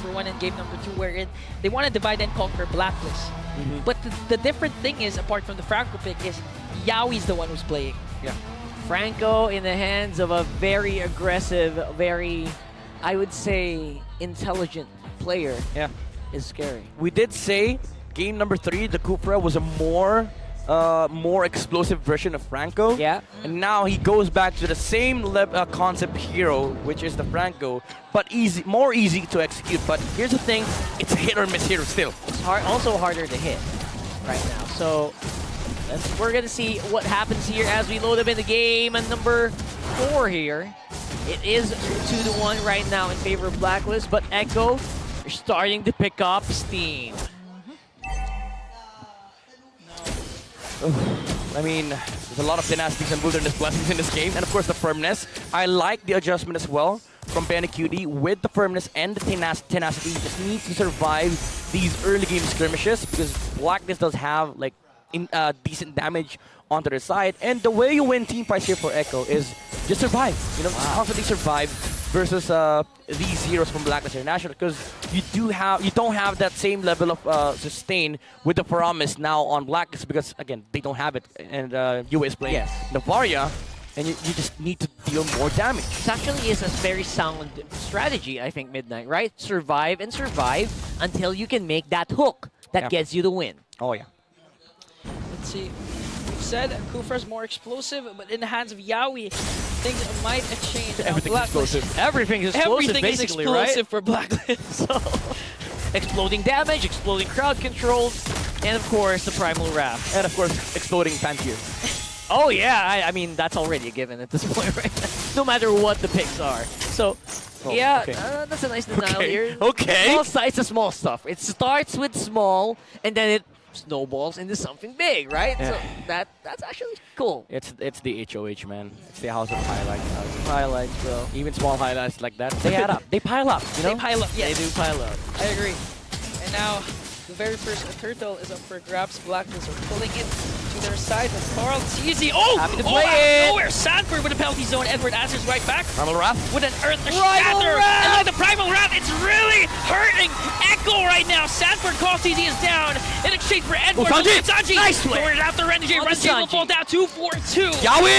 number 1 and game number 2, wherein they want to divide and conquer Blacklist. But the different thing is, apart from the Franco pick, is Yowi's the one who's playing. Yeah. Franco in the hands of a very aggressive, very, I would say, intelligent player. Yeah. Is scary. We did say game number 3, the Cupra was a more explosive version of Franco. Yeah. And now he goes back to the same concept hero, which is the Franco, but more easy to execute. But here's the thing, it's a hit or miss hero still. It's also harder to hit right now. So we're gonna see what happens here as we load up in the game. And number 4 here, it is 2-1 right now in favor of Blacklist, but Echo are starting to pick up steam. I mean, there's a lot of tenacity and wilderness blessings in this game, and of course the firmness. I like the adjustment as well from BennyQD with the firmness and the tenacity. He just needs to survive these early game skirmishes because Blacklist does have like decent damage onto their side, and the way you win team fights here for Echo is just survive. You know, just constantly survive versus these heroes from Blacklist International, because you don't have that same level of sustain with the Promise now on Blacklist, because again they don't have it, and UA is playing Navaria, and you just need to deal more damage. It actually is a very sound strategy, I think, Midnight, right? Survive and survive until you can make that hook that gets you the win. Oh yeah. Let's see. We've said Kufra's more explosive, but in the hands of Yowi, things might change. Everything's explosive. Everything is explosive, Everything is basically, explosive right? for Blacklist. So, exploding damage, exploding crowd controls, and of course the Primal Wrath. And of course, exploding Pantier. Oh yeah, I mean that's already a given at this point, right? No matter what the picks are. So, that's a nice denial here. Okay. Small size of small stuff. It starts with small, and then it snowballs into something big, right? Yeah. So that's actually cool. It's the HOH, man. It's the house of highlights. Highlights, bro. Even small highlights like that, they add up. They pile up, you know? They pile up, yes. They do pile up. I agree. And now, the very first turtle is up for grabs. Blacklist are pulling it to their side, but Carl Teasy. Oh! Happy to Oh, play out it. of nowhere! Sanford with a penalty zone. Edward answers right back Primal Wrath. with an Earth Primal Shatter. Wrath! And like the Primal Wrath, it's really hurting Echo right now. Sanford Carl Teasy is down in exchange for Edward. Sanji! Sanji! Nice play. Forward after Renji. On to Renji will Sanji. fall down 2-4-2. Yowie!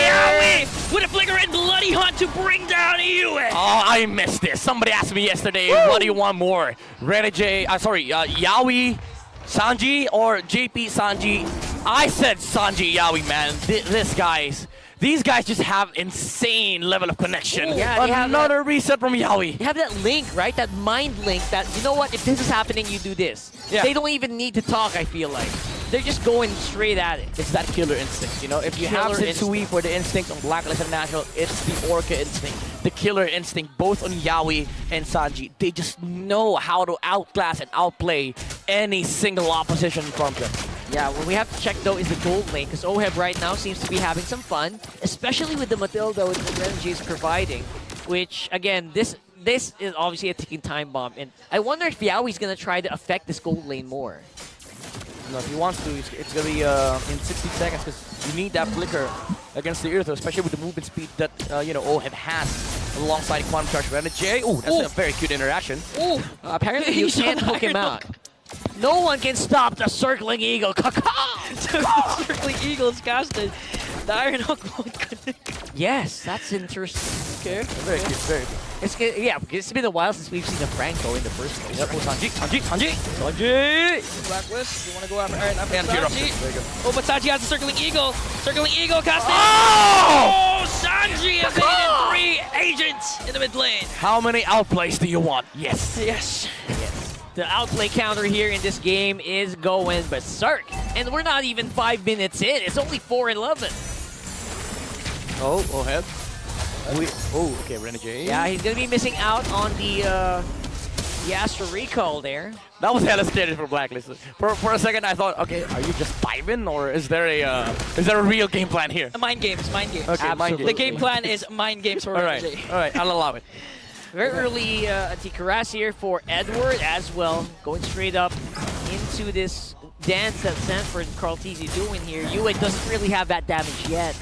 Yowie with a flicker and bloody hunt to bring down Yue. Oh, I missed this. Somebody asked me yesterday, what do you want more? Yowie, Sanji, or JP Sanji? I said Sanji Yowie, man. These guys just have insane level of connection. Ooh. Yeah, they have another reset from Yowie. You have that link, right? That mind link that, you know what, if this is happening, you do this. Yeah. They don't even need to talk, I feel like. They're just going straight at it. It's that killer instinct, you know? If you have Killer Sensui for the instinct on Blacklist International, it's the Orca instinct. The killer instinct, both on Yowie and Sanji. They just know how to outclass and outplay any single opposition in front of them. Yeah, what we have to check, though, is the gold lane, because Oheb right now seems to be having some fun, especially with the Matilda with what Renji is providing, which, again, this is obviously a ticking time bomb, and I wonder if Yowi's going to try to affect this gold lane more. No, if he wants to, it's going to be in 60 seconds, because you need that flicker against the Earth, especially with the movement speed that, Oheb has alongside Quantum Charge Renji. Oh, that's a very cute interaction. Oh, Apparently, you He's can't on hook him Iron out. No one can stop the circling eagle. Circling Eagles casted. The Iron Hook won't connect. Yes, that's interesting. Okay. Very cute, very cute. It's been a while since we've seen a Franco in the first place. Yep. Oh, Sanji! Blacklist, you want to go after Iron after And Hero. Sanji? There you go. Oh, but Sanji has a Circling Eagle. Circling Eagle casted. Oh! Oh, Sanji evaded 3 agents in the mid lane. How many outplays do you want? Yes. Yes. The outplay counter here in this game is going berserk. And we're not even 5 minutes in. It's only 4:11. Oh, Oheb. Okay, Renegade. Yeah, he's going to be missing out on the Astro Recall there. That was hella scary for Blacklist. For a second, I thought, okay, are you just vibing, or is there a real game plan here? Mind games, mind games. Okay, mind The games. game plan is mind games for All right, RJ. all right, I'll allow it. Very early Antikaras here for Edward as well. Going straight up into this dance that Sanford and Carl Teasy doing here. Yue doesn't really have that damage yet.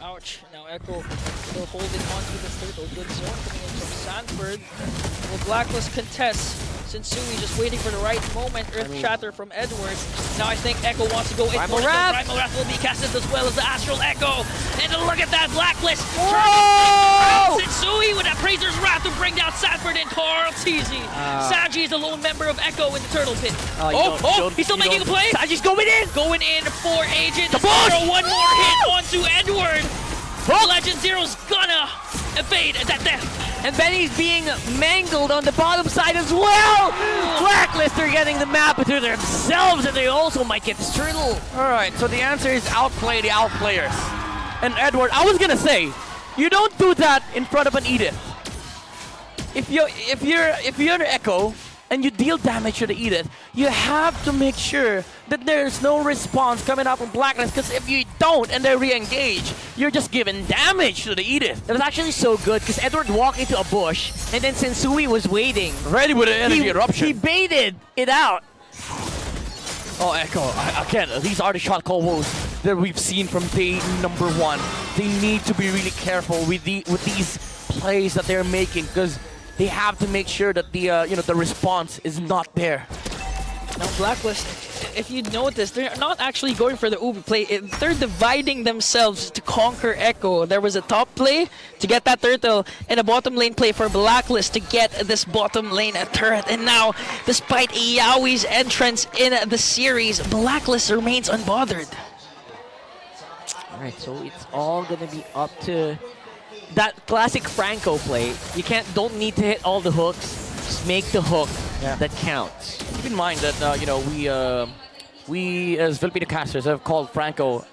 Ouch. Ouch. Now Echo still holding on to this turtle. Good zone coming in from Sanford. Will Blacklist contest? Sensui just waiting for the right moment. Earth Shatter from Edward. Now I think Echo wants to go in for it. Primal Wrath will be casted as well as the Astral Echo. And look at that Blacklist. Sensui with a Praiser's Wrath to bring down Sanford and Carl Teasy. Sanji is the lone member of Echo in the turtle pit. He's still making a play. Sanji's going in. Going in for Agent Zero. One more hit onto Edward. Legend Zero's gonna evade that death. And Benny's being mangled on the bottom side as well! Blacklist are getting the map to themselves, and they also might get this turtle. Alright, so the answer is outplay the outplayers. And Edward, I was gonna say, you don't do that in front of an Edith. If you're an Echo and you deal damage to the Edith, you have to make sure that there's no response coming out from Blacklist, because if you don't and they re-engage, you're just giving damage to the Edith. That was actually so good because Edward walked into a bush and then Sensui was waiting. Ready with an energy eruption. He baited it out. Oh, Echo, again, these are the shot call woes that we've seen from day number 1. They need to be really careful with these plays that they're making, because they have to make sure that the response is not there. Now Blacklist, if you notice, they're not actually going for the Uber play. They're dividing themselves to conquer Echo. There was a top play to get that turtle and a bottom lane play for Blacklist to get this bottom lane turret. And now, despite Yaoi's entrance in the series, Blacklist remains unbothered. Alright, so it's all gonna be up to that classic Franco play. You don't need to hit all the hooks. Just make the hook that counts. Keep in mind that we as Filipino casters have called Franco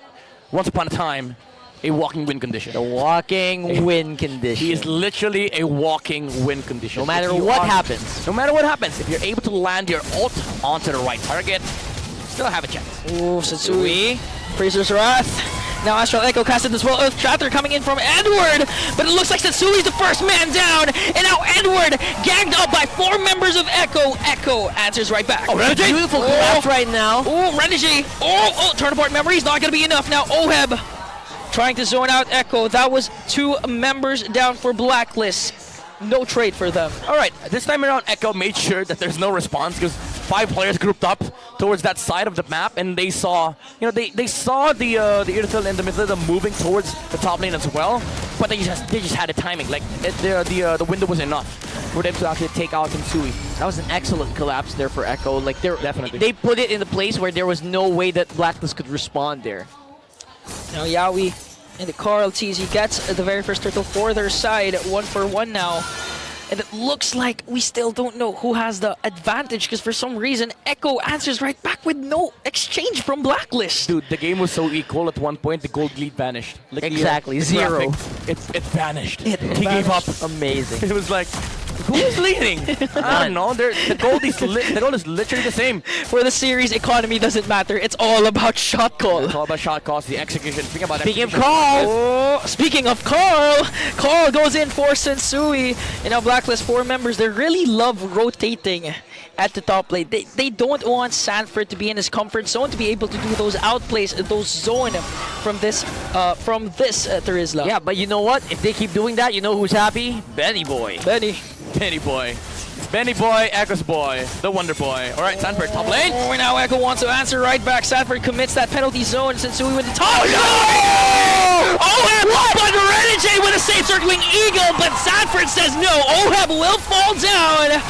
once upon a time a walking win condition. The walking win condition. He is literally a walking win condition. No matter what happens. No matter what happens, if you're able to land your ult onto the right target, still have a chance. Ooh, Sensui, Praiser's Wrath. Now Astral Echo casted as well. Earth Shatter coming in from Edward, but it looks like Sensui's the first man down, and now Edward gagged up by 4 members of Echo. Echo answers right back. Oh, beautiful collapse right now. Oh, Renegi. Oh, turn apart memory is not going to be enough. Now Oheb trying to zone out Echo. That was 2 members down for Blacklist. No trade for them. Alright, this time around Echo made sure that there's no response, because 5 players grouped up towards that side of the map, and they saw, they saw the Irithel and the Mythilda moving towards the top lane as well, but they just had the timing. Like the window was enough for them to actually take out Sensui. That was an excellent collapse there for Echo. Like Definitely. They put it in a place where there was no way that Blacklist could respond there. Now Yaoi and the Carl TZ gets the very first turtle for their side, 1-for-1 now. And it looks like we still don't know who has the advantage, because for some reason Echo answers right back with no exchange from Blacklist. Dude, the game was so equal at one point, the gold lead vanished. Like Exactly, the 0. graphic, it vanished. It He gave up. Amazing. It was like, who's leading? I don't know. The gold is literally the same. For the series, economy doesn't matter. It's all about shot call. It's all about shot calls, the execution. Speaking of Carl, Speaking of Carl, Carl goes in for Sensui. And now Blacklist 4 members, they really love rotating at the top lane. They don't want Sanford to be in his comfort zone, to be able to do those outplays, those zone from this Terizla. yeah, but you know what? If they keep doing that, you know who's happy? Benny Boy. Benny Boy. Benny Boy, Echo's Boy, the Wonder Boy. Alright, Sanford, top lane. Oh, now Echo wants to answer right back. Sanford commits that penalty zone. Sensui with the top. Oheb! But Renegade with a safe circling eagle, but Sanford says no. Oheb will fall down.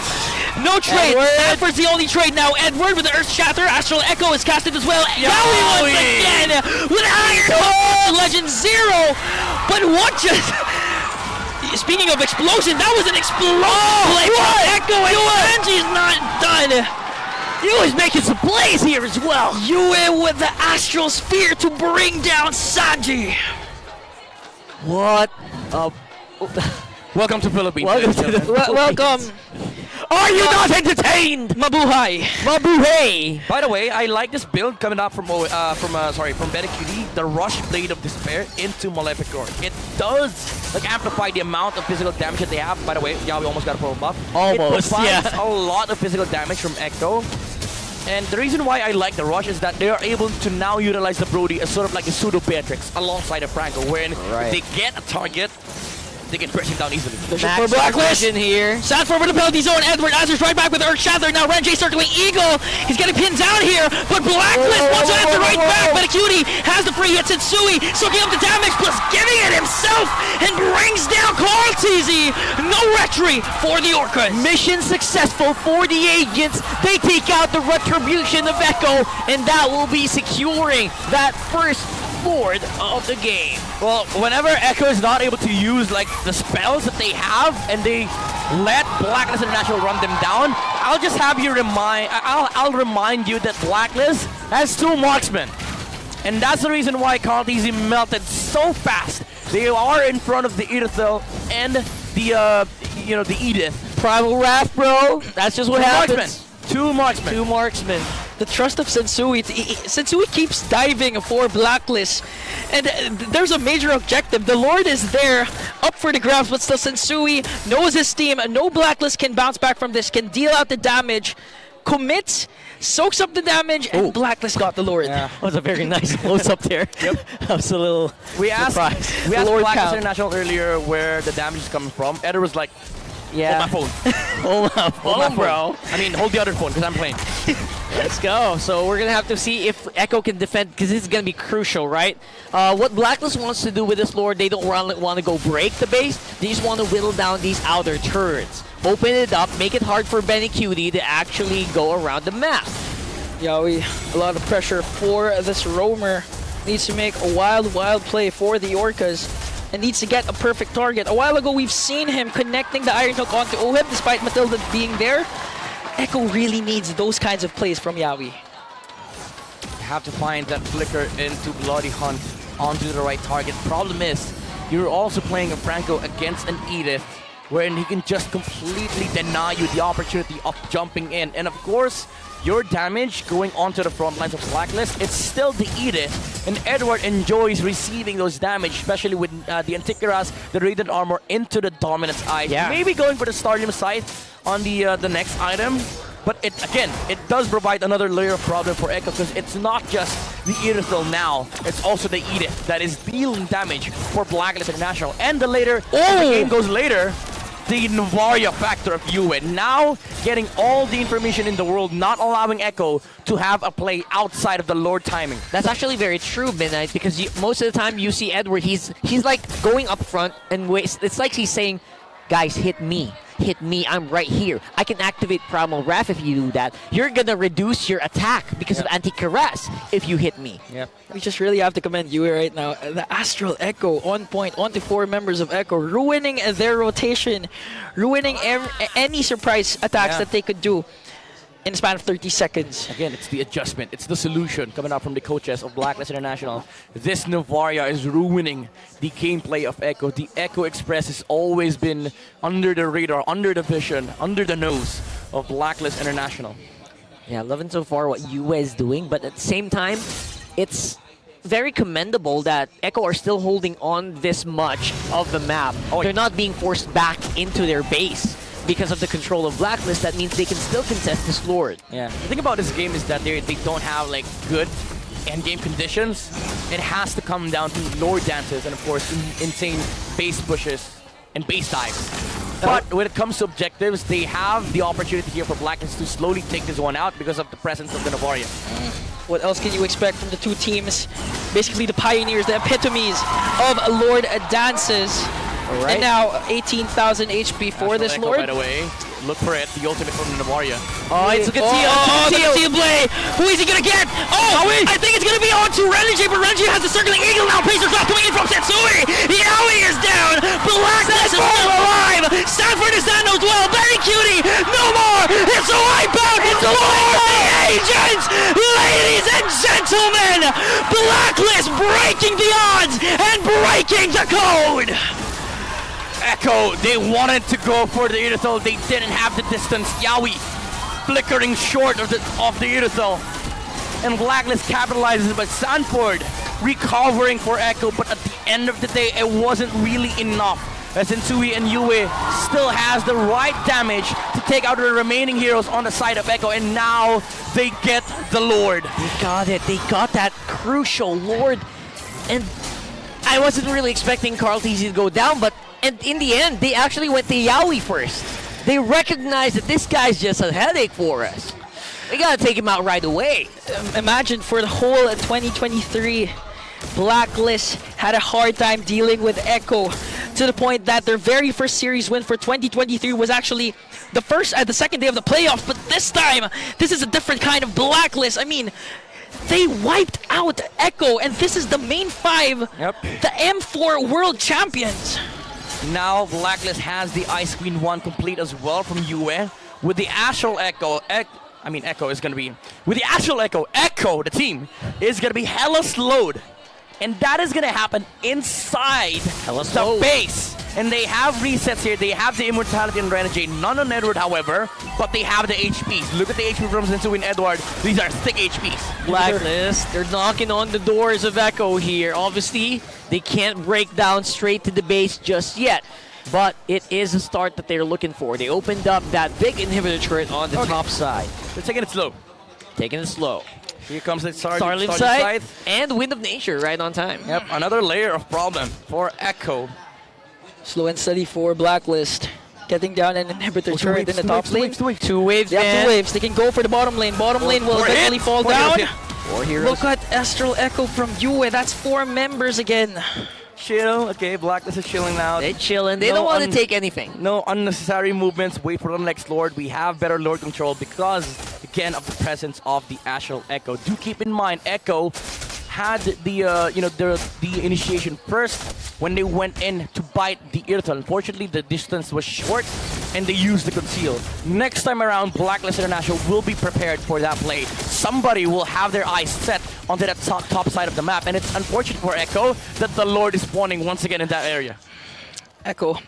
No trade. Sanford's the only trade now. Edward with the Earth Shatter. Astral Echo is casted as well. Yaoi once again with Iron Legend Zero. But what just... Speaking of explosion, that was an explosion play from Echo, and Sanji's not done. Yue's making some plays here as well. Yue with the Astral Sphere to bring down Sanji. What? Welcome to Philippines. Welcome to the Welcome. Are you not entertained? Mabuhay. Mabuhay. By the way, I like this build coming up from BLACKLIST, the Rush Blade of Despair into Maleficor. It does amplify the amount of physical damage that they have. By the way, yeah, we almost got a pro buff. Almost, it provides a lot of physical damage from Echo. And the reason why I like the rush is that they are able to now utilize the Brody as sort of like a pseudo Beatrix alongside of Franco, wherein if they get a target, they can press him down easily. The max precision here. Sanford with the penalty zone. Edward Azur's right back with Earth Shatter. Now Renjay circling Eagle. He's getting pinned down here, but Blacklist wants to answer right back. But Acuity has the free hit. Sensui soaking up the damage, plus giving it himself, and brings down Carl TZ. No retry for the Orcas. Mission successful for the agents. They take out the retribution of Echo, and that will be securing that first Lord of the game. Well, whenever Echo is not able to use like the spells that they have, and they let Blacklist International run them down, I'll just have you I'll remind you that Blacklist has 2 marksmen, and that's the reason why Carl TZ melted so fast. They are in front of the Irithel and the the Edith. Primal Wrath, bro. That's just what happens. 2 marksmen. 2 marksmen. The trust of Sensui. Sensui keeps diving for Blacklist, and there's a major objective. The Lord is there, up for the grabs, but still Sensui knows his team. No Blacklist can bounce back from this, can deal out the damage, commits, soaks up the damage, and Blacklist got the Lord. Yeah. That was a very nice close up there. Yep. I was a little surprised. We asked Lord Blacklist count. International earlier where the damage is coming from. Eder was like, Yeah. hold my phone. Hold my Hold my phone, bro. I mean, hold the other phone because I'm playing. Let's go. So we're going to have to see if Echo can defend, because this is going to be crucial, right? What Blacklist wants to do with this Lord, they don't want to go break the base. They just want to whittle down these outer turrets. Open it up, make it hard for Benny Cutie to actually go around the map. Yeah, a lot of pressure for this roamer. Needs to make a wild play for the Orcas, and needs to get a perfect target. A while ago, we've seen him connecting the Iron Hook onto Oheb, despite Matilda being there. Echo really needs those kinds of plays from Yawi. Have to find that flicker into Bloody Hunt onto the right target. Problem is, you're also playing a Franco against an Edith, wherein he can just completely deny you the opportunity of jumping in. And of course, your damage going onto the front lines of Blacklist, it's still the Edith, and Edward enjoys receiving those damage, especially with the Antikyras, the Radiant Armor into the Dominance Eye. Yeah. Maybe going for the Stardom Scythe on the next item, but it does provide another layer of problem for Echo, because it's not just the Irithel now, it's also the Edith that is dealing damage for Blacklist International. And the later, as the game goes later, the Novaria factor of UN now getting all the information in the world, not allowing Echo to have a play outside of the Lord timing. That's actually very true, Midnight, because most of the time you see Edward, he's like going up front and it's like he's saying, guys, hit me, I'm right here. I can activate Primal Wrath if you do that. You're gonna reduce your attack because of Anti-Caress if you hit me. Yep. We just really have to commend Yui right now. The Astral Echo on point, onto 4 members of Echo, ruining their rotation, ruining any surprise attacks that they could do in the span of 30 seconds. Again, it's the adjustment. It's the solution coming out from the coaches of Blacklist International. This Novaria is ruining the gameplay of Echo. The Echo Express has always been under the radar, under the vision, under the nose of Blacklist International. Yeah, loving so far what UA is doing, but at the same time, it's very commendable that Echo are still holding on this much of the map. They're not being forced back into their base because of the control of Blacklist. That means they can still contest this Lord. Yeah. The thing about this game is that they don't have like good end-game conditions. It has to come down to Lord dances and of course insane base pushes and base dives. But when it comes to objectives, they have the opportunity here for Blacklist to slowly take this one out because of the presence of the Novaria. What else can you expect from the two teams? Basically the pioneers, the epitomes of Lord dances. Right. And now 18,000 HP for this Echo, Lord. by the way, look for it, the ultimate from the Novaria. Oh, it's a good deal. Teal play. Who is he gonna get? Oh, I think it's gonna be on to Renji, but Renji has the circling eagle now. Pacers off coming in from Setsui. Yaoi is down. Blacklist is still alive. Sanford is down as well. Very cutie. No more. It's a wipeout. It's a Lord Agents. Ladies and gentlemen, Blacklist breaking the odds and breaking the code. Echo, they wanted to go for the Irithel, they didn't have the distance. Yaoi flickering short of the Irithel. And Blacklist capitalizes, but Sanford recovering for Echo, but at the end of the day, it wasn't really enough. as Insui and Yue still has the right damage to take out the remaining heroes on the side of Echo, and now they get the Lord. They got it. They got that crucial Lord. And I wasn't really expecting Carl TZ to go down, but in the end, they actually went to Yaoi first. They recognized that this guy's just a headache for us. We gotta take him out right away. Imagine for the whole 2023, Blacklist had a hard time dealing with Echo, to the point that their very first series win for 2023 was actually the second day of the playoffs. But this time, this is a different kind of Blacklist. I mean, they wiped out Echo, and this is the main 5, the M4 world champions. Now Blacklist has the Ice Queen 1 complete as well from Yue. With the Astral Echo, Echo is going to be... With the Astral Echo, the team, is going to be hella slowed. And that is going to happen inside the base. And they have resets here. They have the Immortality and Renegade. None on Edward, however, but they have the HPs. Look at the HP from Zensu and Edward. These are thick HPs. Blacklist, they're knocking on the doors of Echo here. Obviously, they can't break down straight to the base just yet. But it is a start that they're looking for. They opened up that big inhibitor turret on the top side. They're taking it slow. Taking it slow. Here comes the Starling side and Wind of Nature right on time. Yep, another layer of problem for Echo. Slow and steady for Blacklist. Getting down an inhibitor turret in the top lane. Two waves. Yeah, 2 waves. They can go for the bottom lane. Bottom lane will eventually fall down. 4 heroes. Look at Astral Echo from Yue. That's 4 members again. Chill. Okay, Blacklist is chilling now. They're chilling. They don't want to take anything. No unnecessary movements. Wait for the next Lord. We have better Lord control because, again, of the presence of the Astral Echo. Do keep in mind, Echo had the the initiation first when they went in to bite the Irithel. Unfortunately, the distance was short and they used the conceal. Next time around, Blacklist International will be prepared for that play. Somebody will have their eyes set onto that top side of the map, and it's unfortunate for Echo that the Lord is spawning once again in that area. Echo.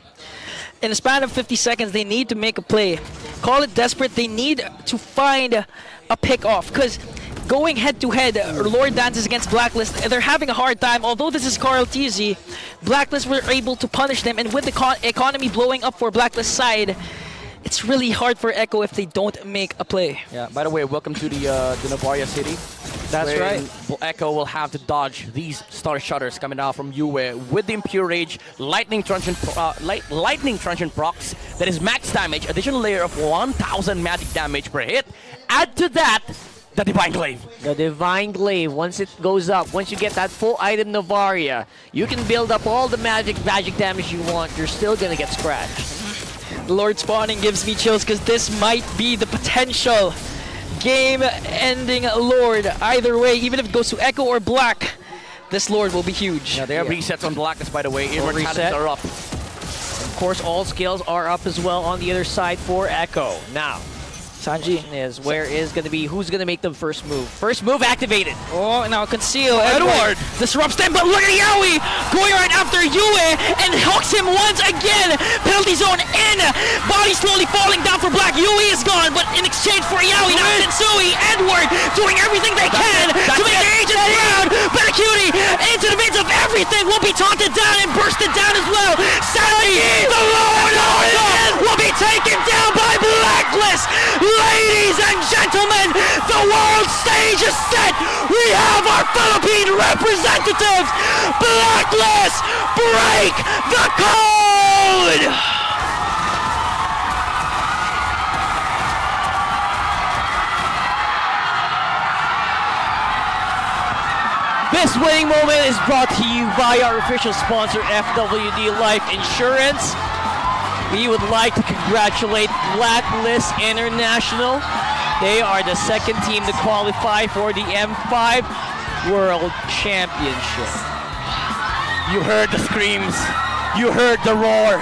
In a span of 50 seconds, they need to make a play. Call it desperate. They need to find a pick-off, because going head-to-head, Lord dances against Blacklist, they're having a hard time. Although this is Carl TZ, Blacklist were able to punish them, and with the economy blowing up for Blacklist side, it's really hard for Echo if they don't make a play. Yeah, by the way, welcome to the Novaria city. That's right. Echo will have to dodge these Star Shutters coming out from Yue with the Impure Rage, Lightning Truncheon procs, that is max damage, additional layer of 1000 magic damage per hit. Add to that, the Divine Glaive. The Divine Glaive, once it goes up, once you get that full item Novaria, you can build up all the magic damage you want. You're still gonna get scratched. Lord spawning gives me chills, because this might be the potential game-ending Lord. Either way, even if it goes to Echo or Black, this Lord will be huge. Yeah, they have resets on Blacklist, by the way. Immortalities are up. Of course, all skills are up as well on the other side for Echo. Now, Sanji is who's gonna make the first move? First move activated. Oh, now conceal. Edward disrupts them, but look at Yaoi going right after Yue and hooks him once again. Penalty zone in. Body slowly falling down for Black. Yue is gone, but in exchange for Yaoi, now Sensui, Edward doing everything they can to make the agents proud. Better Cutie into the midst of everything will be taunted down and bursted down as well. Sadly, the Lord will be taken down by Blacklist. Ladies and gentlemen, the world stage is set. We have our Philippine representatives. Blacklist, break the code! This winning moment is brought to you by our official sponsor, FWD Life Insurance. We would like to congratulate Blacklist International. They are the second team to qualify for the M5 World Championship. You heard the screams. You heard the roar.